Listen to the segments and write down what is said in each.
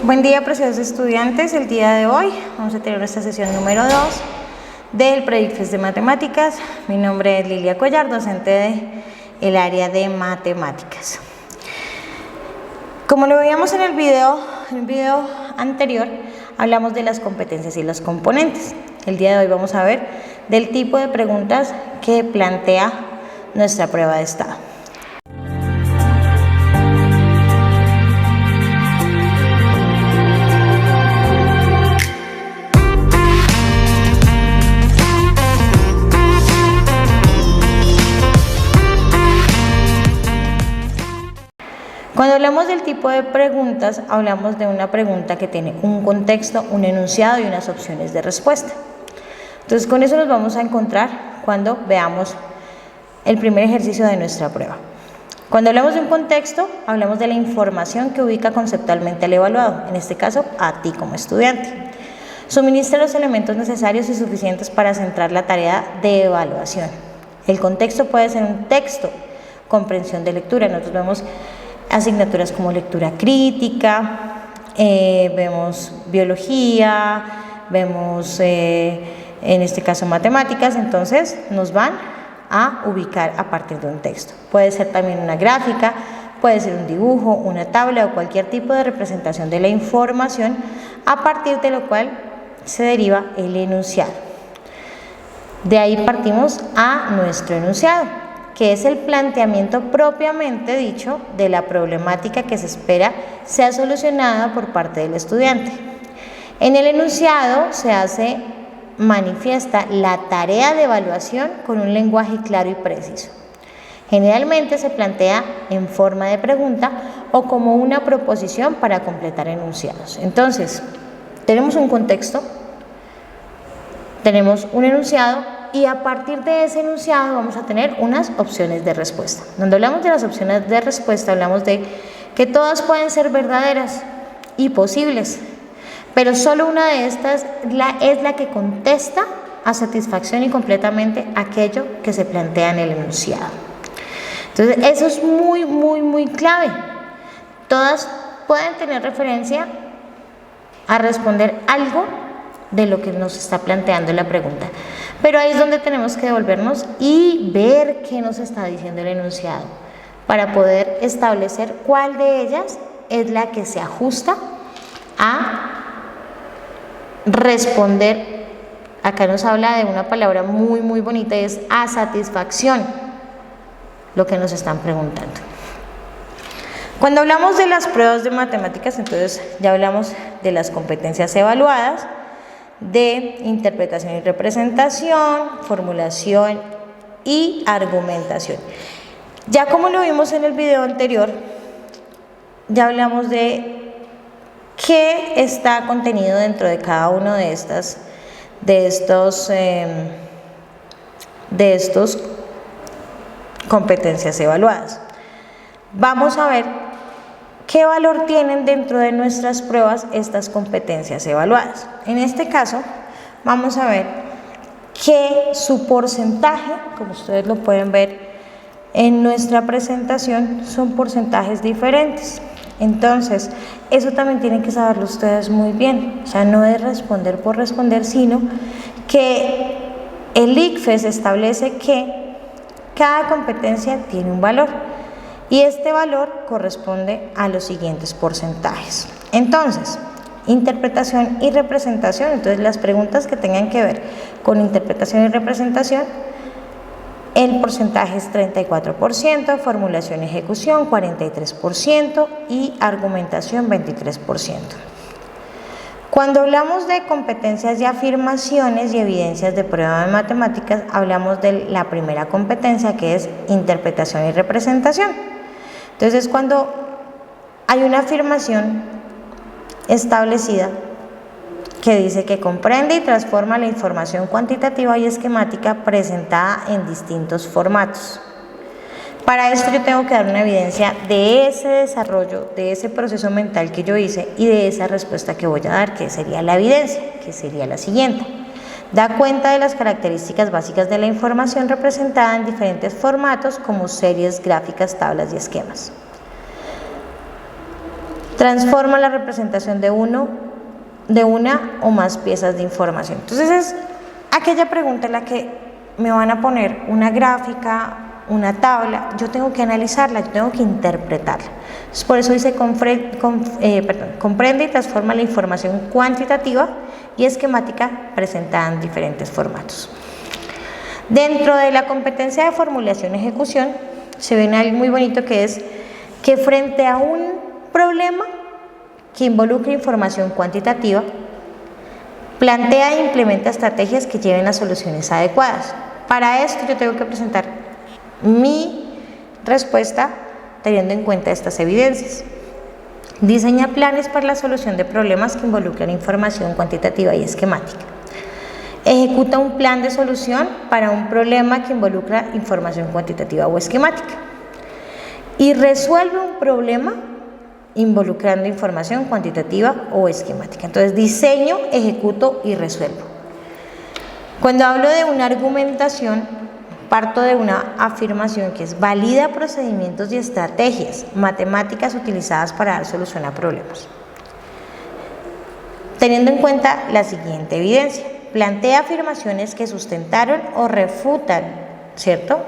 Buen día, preciosos estudiantes. El día de hoy vamos a tener nuestra sesión número 2 del PREDICFES de Matemáticas. Mi nombre es Lilia Cuellar, docente del área de Matemáticas. Como lo veíamos en el video anterior, hablamos de las competencias y los componentes. El día de hoy vamos a ver del tipo de preguntas que plantea nuestra prueba de estado. Cuando hablamos del tipo de preguntas, hablamos de una pregunta que tiene un contexto, un enunciado y unas opciones de respuesta. Entonces, con eso nos vamos a encontrar cuando veamos el primer ejercicio de nuestra prueba. Cuando hablamos de un contexto, hablamos de la información que ubica conceptualmente al evaluado, en este caso, a ti como estudiante. Suministra los elementos necesarios y suficientes para centrar la tarea de evaluación. El contexto puede ser un texto, comprensión de lectura. Nosotros vemos asignaturas como lectura crítica, vemos biología, vemos en este caso matemáticas, entonces nos van a ubicar a partir de un texto. Puede ser también una gráfica, puede ser un dibujo, una tabla o cualquier tipo de representación de la información, a partir de lo cual se deriva el enunciado. De ahí partimos a nuestro enunciado, que es el planteamiento propiamente dicho de la problemática que se espera sea solucionada por parte del estudiante. En el enunciado se manifiesta la tarea de evaluación con un lenguaje claro y preciso. Generalmente se plantea en forma de pregunta o como una proposición para completar enunciados. Entonces, tenemos un contexto, tenemos un enunciado, y a partir de ese enunciado vamos a tener unas opciones de respuesta. Cuando hablamos de las opciones de respuesta, hablamos de que todas pueden ser verdaderas y posibles, pero solo una de estas es la que contesta a satisfacción y completamente aquello que se plantea en el enunciado. Entonces, eso es muy clave. Todas pueden tener referencia a responder algo de lo que nos está planteando la pregunta. Pero ahí es donde tenemos que devolvernos y ver qué nos está diciendo el enunciado para poder establecer cuál de ellas es la que se ajusta a responder. Acá nos habla de una palabra muy bonita y es a satisfacción lo que nos están preguntando. Cuando hablamos de las pruebas de matemáticas, entonces ya hablamos de las competencias evaluadas, de interpretación y representación, formulación y argumentación. Ya como lo vimos en el video anterior, ya hablamos de qué está contenido dentro de cada uno de estos competencias evaluadas. Vamos a ver ¿qué valor tienen dentro de nuestras pruebas estas competencias evaluadas? En este caso, vamos a ver que su porcentaje, como ustedes lo pueden ver en nuestra presentación, son porcentajes diferentes. Entonces, eso también tienen que saberlo ustedes muy bien. O sea, no es responder por responder, sino que el ICFES establece que cada competencia tiene un valor. Y este valor corresponde a los siguientes porcentajes. Entonces, interpretación y representación. Entonces, las preguntas que tengan que ver con interpretación y representación, el porcentaje es 34%, formulación y ejecución 43% y argumentación 23%. Cuando hablamos de competencias y afirmaciones y evidencias de prueba de matemáticas, hablamos de la primera competencia, que es interpretación y representación. Entonces, cuando hay una afirmación establecida que dice que comprende y transforma la información cuantitativa y esquemática presentada en distintos formatos. Para esto yo tengo que dar una evidencia de ese desarrollo, de ese proceso mental que yo hice y de esa respuesta que voy a dar, que sería la evidencia, que sería la siguiente. Da cuenta de las características básicas de la información representada en diferentes formatos como series, gráficas, tablas y esquemas. Transforma la representación de una o más piezas de información. Entonces es aquella pregunta en la que me van a poner una gráfica, una tabla, yo tengo que analizarla, yo tengo que interpretarla. Entonces, por eso dice comprende y transforma la información cuantitativa y esquemática presentada en diferentes formatos. Dentro de la competencia de formulación y ejecución se ve algo muy bonito, que es que frente a un problema que involucra información cuantitativa, plantea e implementa estrategias que lleven a soluciones adecuadas. Para esto yo tengo que presentar mi respuesta teniendo en cuenta estas evidencias. Diseña planes para la solución de problemas que involucran información cuantitativa y esquemática. Ejecuta un plan de solución para un problema que involucra información cuantitativa o esquemática. Y resuelve un problema involucrando información cuantitativa o esquemática. Entonces, diseño, ejecuto y resuelvo. Cuando hablo de una argumentación, parto de una afirmación que es valida procedimientos y estrategias matemáticas utilizadas para dar solución a problemas. Teniendo en cuenta la siguiente evidencia, plantea afirmaciones que sustentaron o refutan, ¿cierto?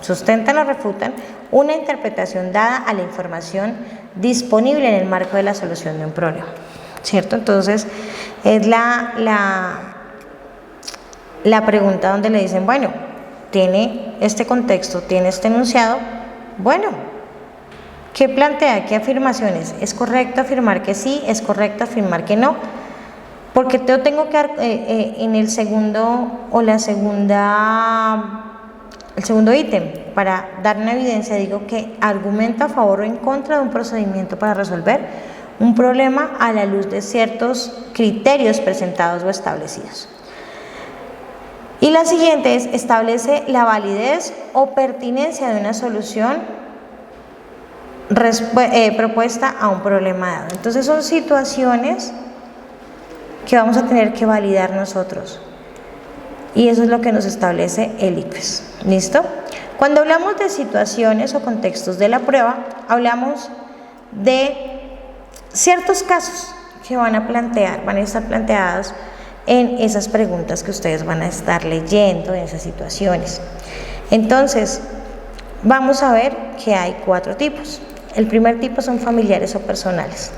Sustentan o refutan una interpretación dada a la información disponible en el marco de la solución de un problema, ¿cierto? Entonces, es la pregunta donde le dicen, bueno, tiene este contexto, tiene este enunciado, bueno, ¿qué plantea? ¿Qué afirmaciones? ¿Es correcto afirmar que sí? ¿Es correcto afirmar que no? Porque yo tengo que, en el segundo ítem, para dar una evidencia, digo que argumenta a favor o en contra de un procedimiento para resolver un problema a la luz de ciertos criterios presentados o establecidos. Y la siguiente es, establece la validez o pertinencia de una solución propuesta a un problema dado. Entonces son situaciones que vamos a tener que validar nosotros. Y eso es lo que nos establece el ICFES. ¿Listo? Cuando hablamos de situaciones o contextos de la prueba, hablamos de ciertos casos que van a estar planteados en esas preguntas que ustedes van a estar leyendo, en esas situaciones. Entonces, vamos a ver que hay 4 tipos. El primer tipo son familiares o personales,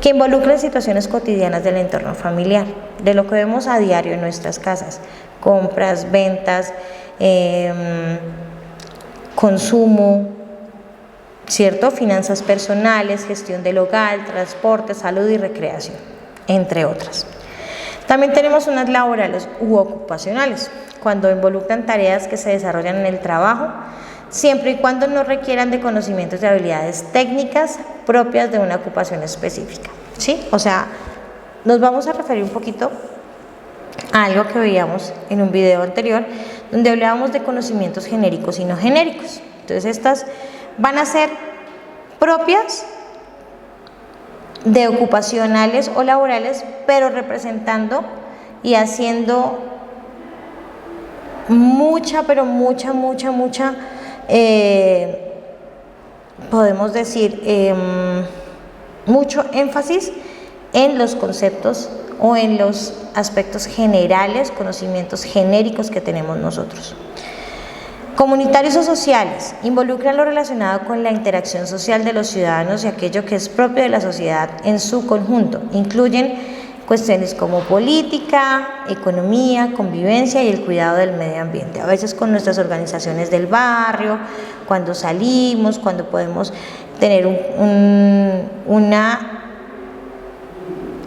que involucran situaciones cotidianas del entorno familiar, de lo que vemos a diario en nuestras casas: compras, ventas, consumo, ¿cierto? Finanzas personales, gestión del hogar, transporte, salud y recreación, entre otras. También tenemos unas laborales u ocupacionales, cuando involucran tareas que se desarrollan en el trabajo, siempre y cuando no requieran de conocimientos y habilidades técnicas propias de una ocupación específica, ¿sí? O sea, nos vamos a referir un poquito a algo que veíamos en un video anterior, donde hablábamos de conocimientos genéricos y no genéricos. Entonces, estas van a ser propias de ocupacionales o laborales, pero representando y haciendo mucha podemos decir mucho énfasis en los conceptos o en los aspectos generales, conocimientos genéricos que tenemos nosotros. Comunitarios o sociales involucran lo relacionado con la interacción social de los ciudadanos y aquello que es propio de la sociedad en su conjunto. Incluyen cuestiones como política, economía, convivencia y el cuidado del medio ambiente. A veces con nuestras organizaciones del barrio, cuando salimos, cuando podemos tener una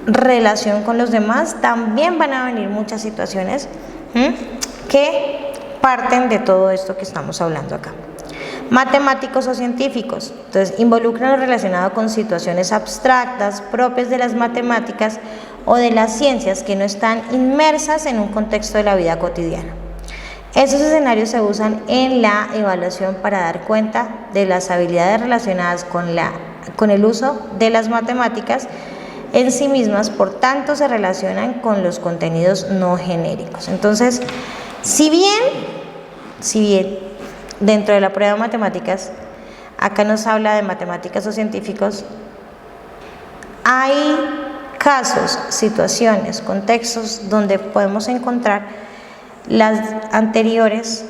relación con los demás, también van a venir muchas situaciones que parten de todo esto que estamos hablando acá. Matemáticos o científicos, entonces involucran lo relacionado con situaciones abstractas propias de las matemáticas o de las ciencias que no están inmersas en un contexto de la vida cotidiana. Esos escenarios se usan en la evaluación para dar cuenta de las habilidades relacionadas con el uso de las matemáticas en sí mismas, por tanto se relacionan con los contenidos no genéricos. Entonces, si bien dentro de la prueba de matemáticas, acá nos habla de matemáticas o científicos, hay casos, situaciones, contextos donde podemos encontrar los anteriores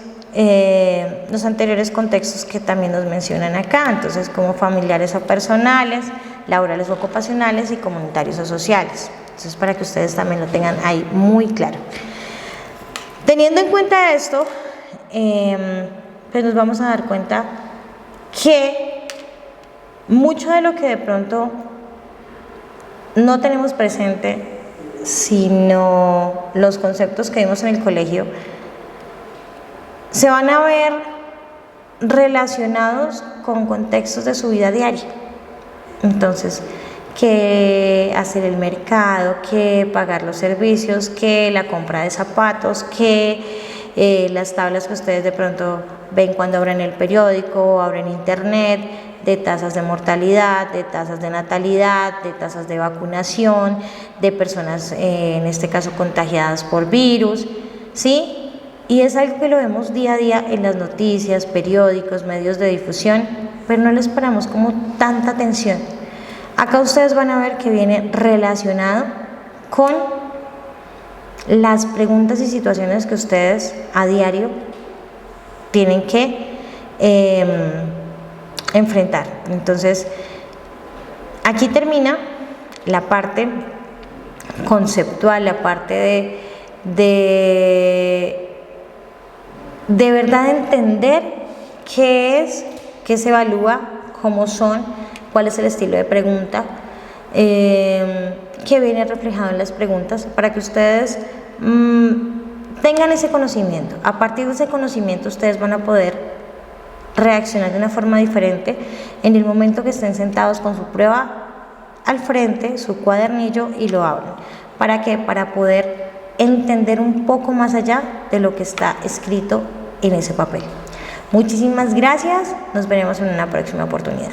contextos que también nos mencionan acá, entonces como familiares o personales, laborales o ocupacionales y comunitarios o sociales. Entonces para que ustedes también lo tengan ahí muy claro. Teniendo en cuenta esto, pues nos vamos a dar cuenta que mucho de lo que de pronto no tenemos presente, sino los conceptos que vimos en el colegio, se van a ver relacionados con contextos de su vida diaria. Entonces, que hacer el mercado, que pagar los servicios, que la compra de zapatos, que las tablas que ustedes de pronto ven cuando abren el periódico o abren internet, de tasas de mortalidad, de tasas de natalidad, de tasas de vacunación, de personas, en este caso, contagiadas por virus, ¿sí? Y es algo que lo vemos día a día en las noticias, periódicos, medios de difusión, pero no les paramos como tanta atención. Acá ustedes van a ver que viene relacionado con las preguntas y situaciones que ustedes a diario tienen que enfrentar. Entonces, aquí termina la parte conceptual, la parte de verdad entender qué es, qué se evalúa, cómo son, cuál es el estilo de pregunta, que viene reflejado en las preguntas, para que ustedes tengan ese conocimiento. A partir de ese conocimiento ustedes van a poder reaccionar de una forma diferente en el momento que estén sentados con su prueba al frente, su cuadernillo, y lo abren. ¿Para qué? Para poder entender un poco más allá de lo que está escrito en ese papel. Muchísimas gracias, nos veremos en una próxima oportunidad.